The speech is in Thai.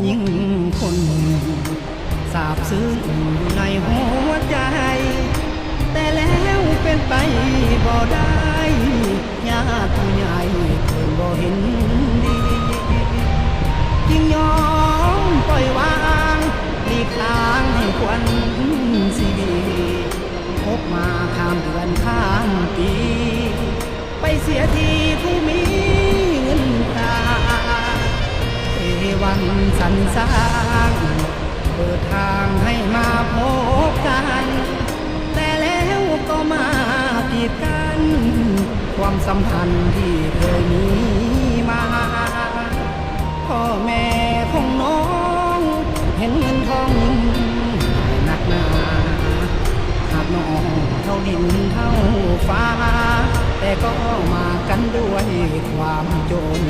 ยิ่งคนสาบซึ้งอยู่ในหัวใจแต่แล้วเป็นไปบ่ได้ญาติผู้ใหญ่เพิ่นบ่เห็นดีจึงยอมปล่อยวางหลีกทางให้ควันสีดีพบมาข้ามเดือนข้ามปีไปเสียทีผู้มีเงินตาเทวันสรรสร้างเปิดทางให้มาพบกันแต่แล้วก็มากีดกันความสัมพันธ์ที่เคยมีมาพ่อแม่ของน้องเห็นเงินทองหนักหนาหากน้องเท่าดินเท่าฟ้าแต่ก็มากันด้วยความจน